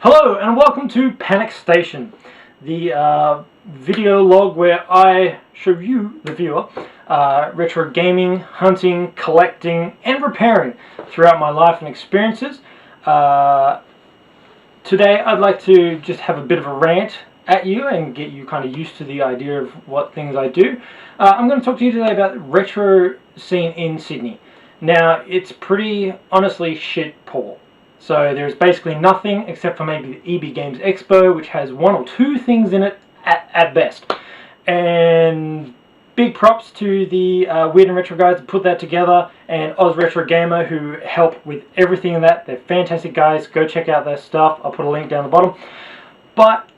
Hello and welcome to Panic Station, the video log where I show you, the viewer, retro gaming, hunting, collecting, and repairing throughout my life and experiences. Today I'd like to just have a bit of a rant at you and get you kind of used to the idea of what things I do. I'm going to talk to you today about the retro scene in Sydney. Now, it's pretty, honestly, shit poor. So there's basically nothing except for maybe the EB Games Expo, which has one or two things in it at best. And big props to the Weird and Retro guys that put that together, and Oz Retro Gamer who help with everything in that. They're fantastic guys. Go check out their stuff. I'll put a link down the bottom. But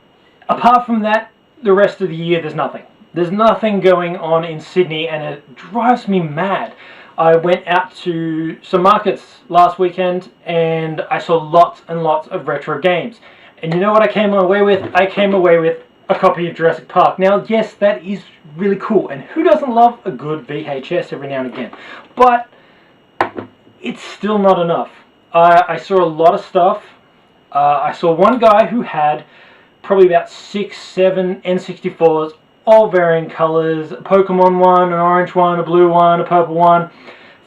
apart from that, the rest of the year there's nothing. There's nothing going on in Sydney, and it drives me mad. I went out to some markets last weekend and I saw lots and lots of retro games. And you know what I came away with? I came away with a copy of Jurassic Park. Now, yes, that is really cool. And who doesn't love a good VHS every now and again? But it's still not enough. I saw a lot of stuff. I saw one guy who had probably about 6, 7 N64s, all varying colors, a Pokemon one, an orange one, a blue one, a purple one,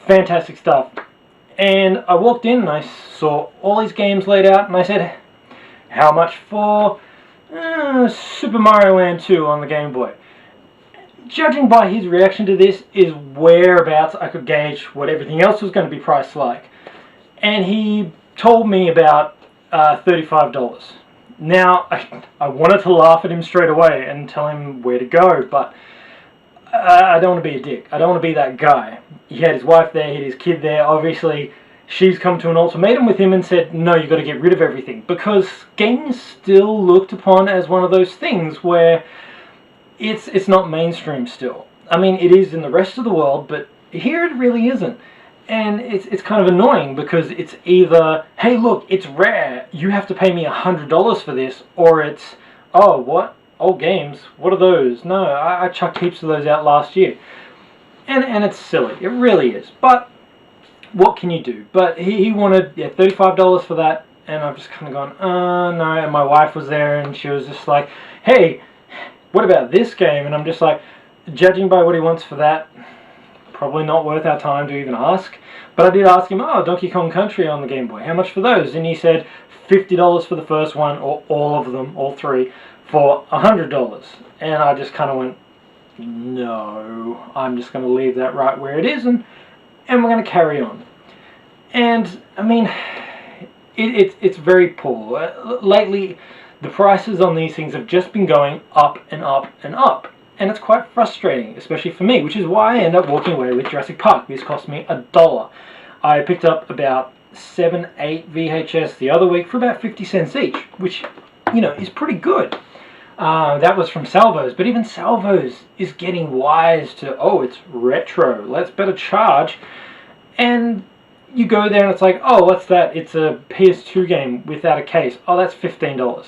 fantastic stuff. And I walked in and I saw all these games laid out and I said, how much for Super Mario Land 2 on the Game Boy? Judging by his reaction to this is whereabouts I could gauge what everything else was going to be priced like. And he told me about $35. Now, I wanted to laugh at him straight away and tell him where to go, but I don't want to be a dick. I don't want to be that guy. He had his wife there, he had his kid there. Obviously, she's come to an ultimatum with him and said, no, you've got to get rid of everything. Because gaming is still looked upon as one of those things where it's not mainstream still. I mean, it is in the rest of the world, but here it really isn't. And it's kind of annoying because it's either, hey look, it's rare, you have to pay me $100 for this, or it's, oh what, old games, what are those? No, I chucked heaps of those out last year. And it's silly, it really is, but what can you do? But he wanted $35 for that, and I've just kind of gone, no, and my wife was there and she was just like, hey, what about this game? And I'm just like, judging by what he wants for that, probably not worth our time to even ask. But I did ask him, Donkey Kong Country on the Game Boy, how much for those? And he said $50 for the first one, or all of them, all three, for $100. And I just kind of went, no, I'm just going to leave that right where it is, and we're going to carry on. And, I mean, it's very poor. Lately, the prices on these things have just been going up and up and up. And it's quite frustrating, especially for me, which is why I end up walking away with Jurassic Park. This cost me $1. I picked up about 7, 8 VHS the other week for about 50 cents each, which, you know, is pretty good. That was from Salvos, but even Salvos is getting wise to, oh, it's retro, let's better charge. And you go there and it's like, oh, what's that? It's a PS2 game without a case. Oh, that's $15.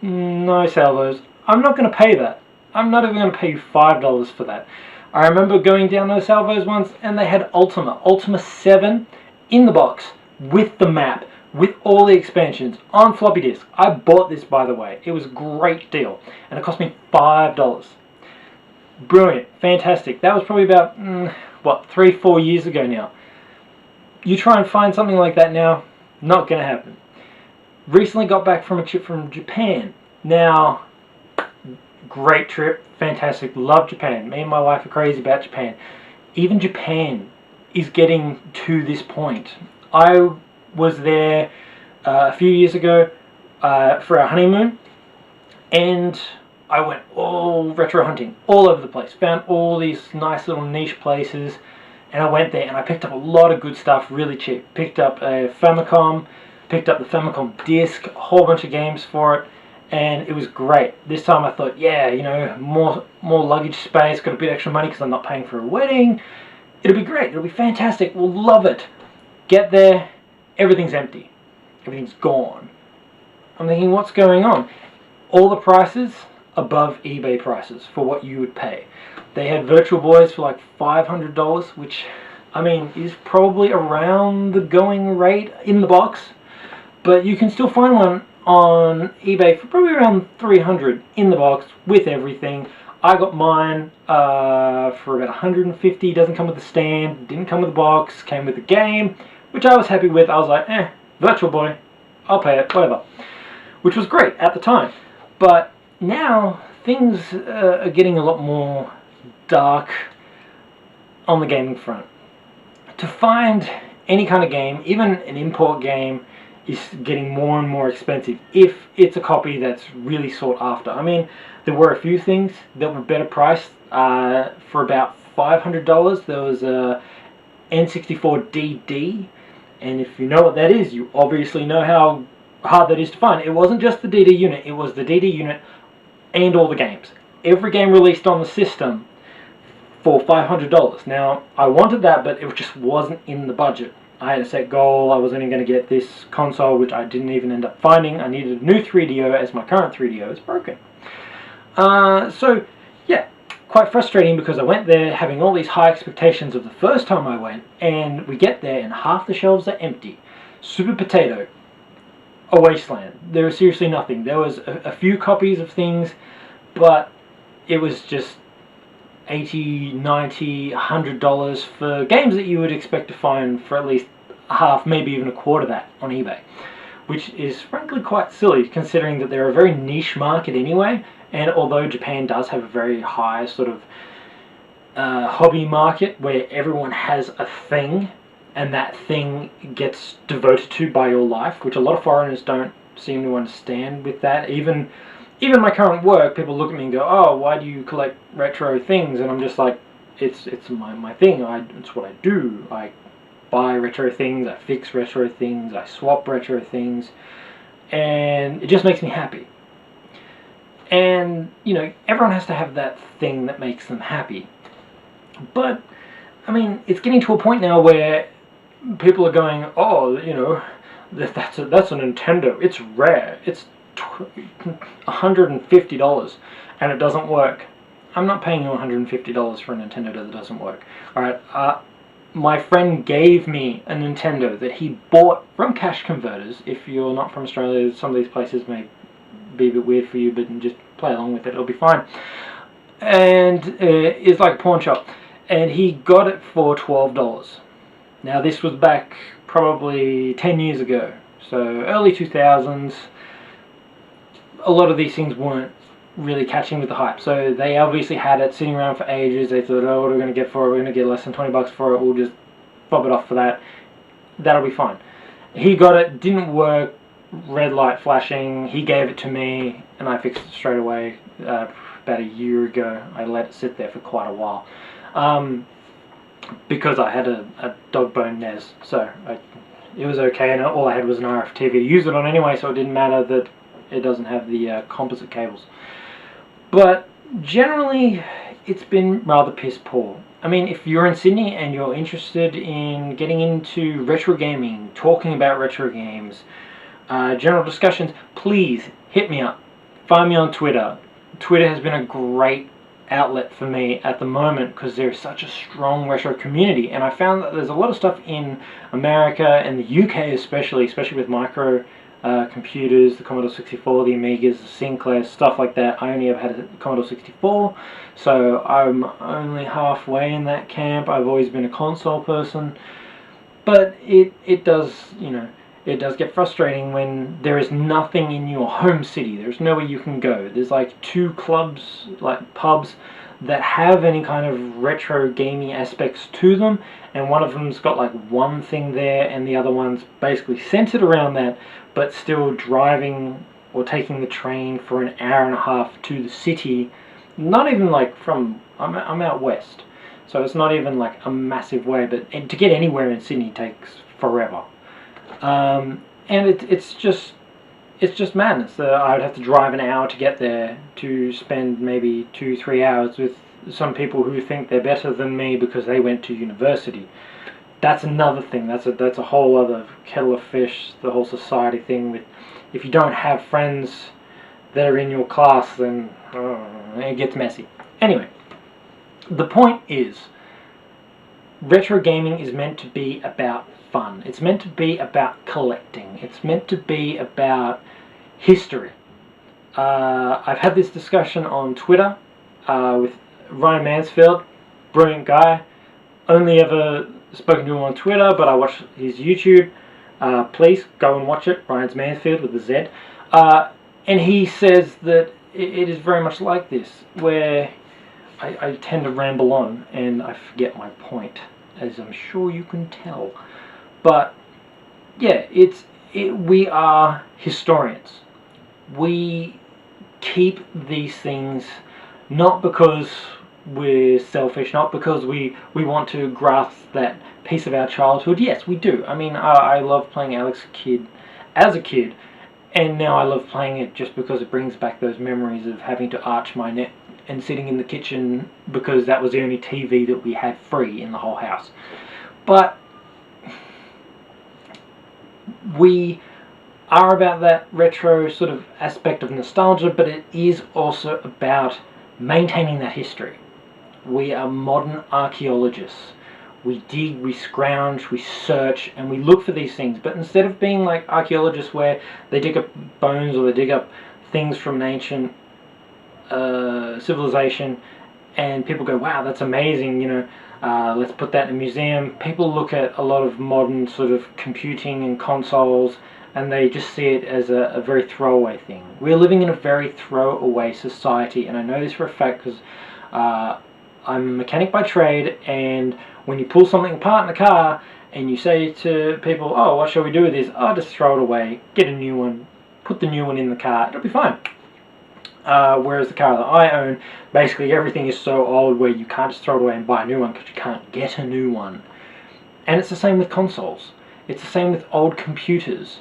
No, Salvos, I'm not going to pay that. I'm not even going to pay you $5 for that. I remember going down those Salvos once and they had Ultima 7 in the box with the map, with all the expansions on floppy disk. I bought this, by the way. It was a great deal and it cost me $5. Brilliant, fantastic. That was probably about, 3-4 years ago now. You try and find something like that now, not going to happen. Recently got back from a trip from Japan. Now, great trip, fantastic, love Japan. Me and my wife are crazy about Japan. Even Japan is getting to this point. I was there a few years ago for our honeymoon, and I went all retro hunting, all over the place. Found all these nice little niche places, and I went there and I picked up a lot of good stuff really cheap. Picked up a Famicom, picked up the Famicom disc, a whole bunch of games for it. And it was great. This time I thought, yeah, you know, more luggage space, got a bit extra money because I'm not paying for a wedding. It'll be great, it'll be fantastic, we'll love it. Get there, everything's empty. Everything's gone. I'm thinking, what's going on? All the prices above eBay prices for what you would pay. They had Virtual Boys for like $500, which, I mean, is probably around the going rate in the box. But you can still find one on eBay for probably around $300 in the box with everything. I got mine for about $150. Doesn't come with the stand, didn't come with the box, came with the game, which I was happy with. I was like, Virtual Boy, I'll pay it, whatever. Which was great at the time. But now things are getting a lot more dark on the gaming front. To find any kind of game, even an import game, is getting more and more expensive if it's a copy that's really sought after. I mean, there were a few things that were better priced for about $500. There was a N64DD, and if you know what that is, you obviously know how hard that is to find. It wasn't just the DD unit, it was the DD unit and all the games. Every game released on the system for $500. Now, I wanted that, but it just wasn't in the budget. I had a set goal. I was only going to get this console, which I didn't even end up finding. I needed a new 3DO as my current 3DO is broken. So, yeah, quite frustrating because I went there having all these high expectations of the first time I went, and we get there and half the shelves are empty. Super Potato, a wasteland. There was seriously nothing. There was a few copies of things, but it was just $80, $90, $100 for games that you would expect to find for at least half, maybe even a quarter of that on eBay, which is frankly quite silly considering that they're a very niche market anyway. And although Japan does have a very high sort of hobby market where everyone has a thing and that thing gets devoted to by your life, which a lot of foreigners don't seem to understand with that. Even my current work, people look at me and go, "Oh, why do you collect retro things?" And I'm just like, it's my thing. It's what I do. I buy retro things, I fix retro things, I swap retro things, and it just makes me happy. And, you know, everyone has to have that thing that makes them happy. But, I mean, it's getting to a point now where people are going, "Oh, you know, that's a Nintendo. It's rare. It's $150 and it doesn't work." I'm not paying you $150 for a Nintendo that doesn't work. Alright, my friend gave me a Nintendo that he bought from cash converters. If you're not from Australia, some of these places may be a bit weird for you, but just play along with it, it'll be fine. And it's like a pawn shop. And he got it for $12. Now this was back probably 10 years ago, so early 2000s. A lot of these things weren't really catching with the hype, so they obviously had it sitting around for ages. They thought, "Oh, what are we going to get for it? We're going to get less than $20 for it. We'll just bob it off for that. That'll be fine." He got it, didn't work, red light flashing. He gave it to me, and I fixed it straight away. About a year ago, I let it sit there for quite a while, because I had a dog bone NES, so it was okay, and all I had was an RF TV to use it on anyway, so it didn't matter that it doesn't have the composite cables. But generally, it's been rather piss poor. I mean, if you're in Sydney and you're interested in getting into retro gaming, talking about retro games, general discussions, please hit me up. Find me on Twitter. Twitter has been a great outlet for me at the moment because there's such a strong retro community, and I found that there's a lot of stuff in America and the UK especially with micro computers, the Commodore 64, the Amigas, the Sinclairs, stuff like that. I only ever had a Commodore 64, so I'm only halfway in that camp. I've always been a console person, but it does, you know, it does get frustrating when there is nothing in your home city. There's nowhere you can go. There's like 2 clubs, like pubs, that have any kind of retro gaming aspects to them, and one of them's got like one thing there and the other one's basically centered around that, but still driving or taking the train for an hour and a half to the city. Not even like from, I'm out west, so it's not even like a massive way, but to get anywhere in Sydney takes forever. And it's just madness. I would have to drive an hour to get there, to spend maybe 2-3 hours with some people who think they're better than me because they went to university. That's another thing. That's a whole other kettle of fish. The whole society thing with, if you don't have friends that are in your class, then it gets messy. Anyway, the point is, retro gaming is meant to be about fun. It's meant to be about collecting. It's meant to be about history. I've had this discussion on Twitter with Ryan Mansfield, brilliant guy. Only ever spoken to him on Twitter, but I watch his YouTube. Please go and watch it. Ryan's Mansfield with a Z. And he says that it is very much like this, where I tend to ramble on and I forget my point, as I'm sure you can tell. But yeah, we are historians. We keep these things not because we're selfish, not because we want to grasp that piece of our childhood. Yes, we do. I mean, I love playing Alex as a kid, and now I love playing it just because it brings back those memories of having to arch my neck and sitting in the kitchen because that was the only TV that we had free in the whole house. But we are about that retro sort of aspect of nostalgia, but it is also about maintaining that history. We are modern archaeologists. We dig, we scrounge, we search, and we look for these things. But instead of being like archaeologists where they dig up bones or they dig up things from an ancient civilization and people go, wow, that's amazing, let's put that in a museum. People look at a lot of modern sort of computing and consoles and they just see it as a very throwaway thing. We're living in a very throwaway society, and I know this for a fact because I'm a mechanic by trade, and when you pull something apart in a car and you say to people, oh, what shall we do with this? Oh, just throw it away, get a new one, put the new one in the car, it'll be fine. Whereas the car that I own, basically everything is so old where you can't just throw it away and buy a new one because you can't get a new one. And it's the same with consoles. It's the same with old computers.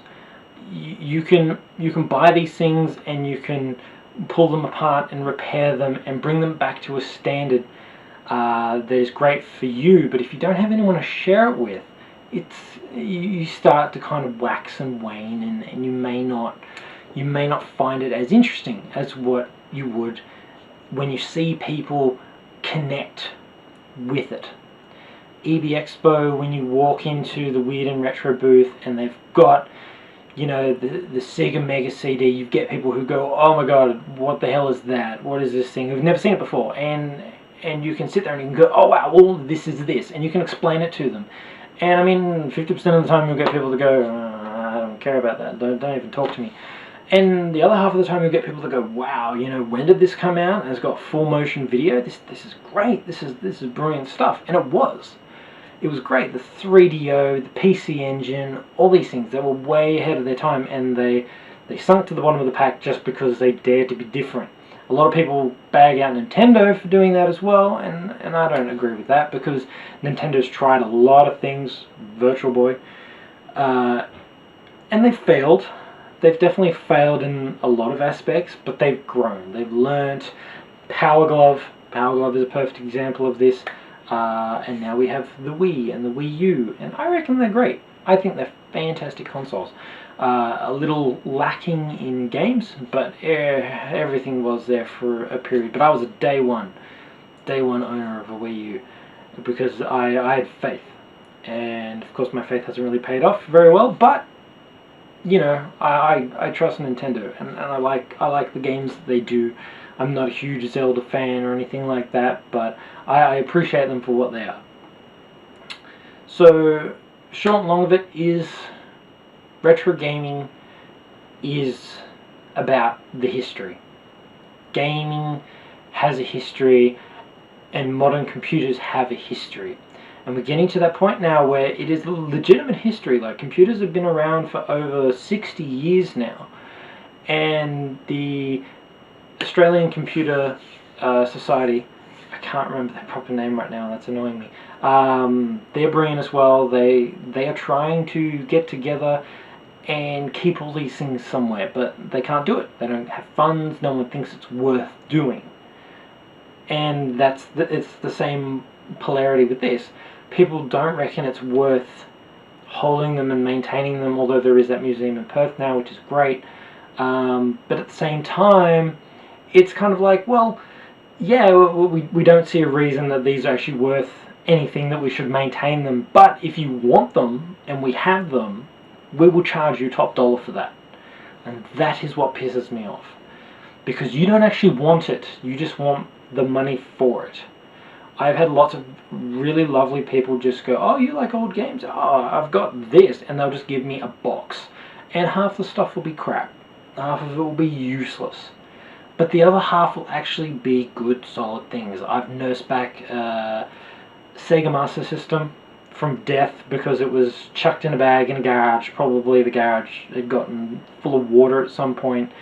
You can buy these things and you can pull them apart and repair them and bring them back to a standard that is great for you. But if you don't have anyone to share it with, you start to kind of wax and wane, and you may not find it as interesting as what you would when you see people connect with it. EB Expo, when you walk into the Weird and Retro booth and they've got, the Sega Mega CD, you get people who go, oh my god, what the hell is that? What is this thing? Who've never seen it before. And you can sit there and you can go, oh wow, well this is this. And you can explain it to them. And I mean, 50% of the time you'll get people to go, I don't care about that, don't even talk to me. And the other half of the time you'll get people to go, wow, when did this come out? And it's got full motion video. This is great. This is brilliant stuff. And it was. It was great. The 3DO, the PC Engine, all these things, they were way ahead of their time, and they sunk to the bottom of the pack just because they dared to be different. A lot of people bag out Nintendo for doing that as well, and I don't agree with that because Nintendo's tried a lot of things, Virtual Boy, and they failed. They've definitely failed in a lot of aspects, but they've grown. They've learnt. Power Glove is a perfect example of this. And now we have the Wii and the Wii U, and I reckon they're great. I think they're fantastic consoles. A little lacking in games, but everything was there for a period. But I was a day one owner of a Wii U because I had faith, and of course my faith hasn't really paid off very well. But I trust Nintendo, and I like the games that they do. I'm not a huge Zelda fan or anything like that, but I appreciate them for what they are. So, short and long of it is, retro gaming is about the history. Gaming has a history, and modern computers have a history. And we're getting to that point now where it is a legitimate history. Like, computers have been around for over 60 years now. And the Australian Computer Society, I can't remember their proper name right now, that's annoying me. They're brilliant as well. They are trying to get together and keep all these things somewhere, but they can't do it. They don't have funds, no one thinks it's worth doing. And it's the same polarity with this. People don't reckon it's worth holding them and maintaining them, although there is that museum in Perth now, which is great. But at the same time, it's kind of like, well, yeah, we don't see a reason that these are actually worth anything that we should maintain them. But if you want them, and we have them, we will charge you top dollar for that. And that is what pisses me off. Because you don't actually want it, you just want the money for it. I've had lots of really lovely people just go, oh, you like old games? Oh, I've got this. And they'll just give me a box. And half the stuff will be crap. Half of it will be useless. But the other half will actually be good, solid things. I've nursed back Sega Master System from death because it was chucked in a bag in a garage. Probably the garage had gotten full of water at some point,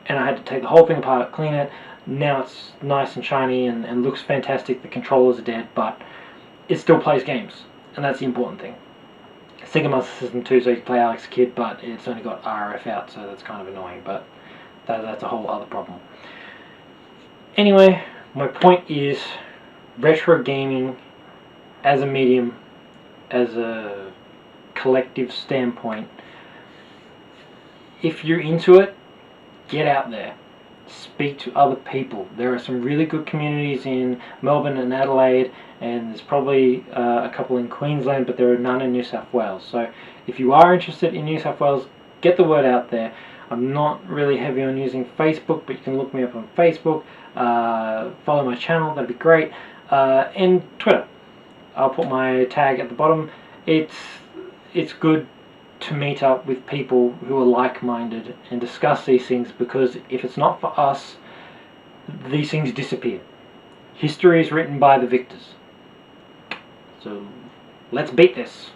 and I had to take the whole thing apart, clean it. Now it's nice and shiny and looks fantastic. The controllers are dead, but it still plays games, and that's the important thing. Sega Master System 2, so you can play Alex Kidd, but it's only got RF out, so that's kind of annoying, but that's a whole other problem. Anyway, my point is, retro gaming as a medium, as a collective standpoint, if you're into it, get out there. Speak to other people. There are some really good communities in Melbourne and Adelaide, and there's probably a couple in Queensland, but there are none in New South Wales. So if you are interested in New South Wales, get the word out there. I'm not really heavy on using Facebook, but you can look me up on Facebook. Follow my channel, that'd be great. And Twitter. I'll put my tag at the bottom. It's good to meet up with people who are like-minded and discuss these things, because if it's not for us, these things disappear. History is written by the victors. So let's beat this.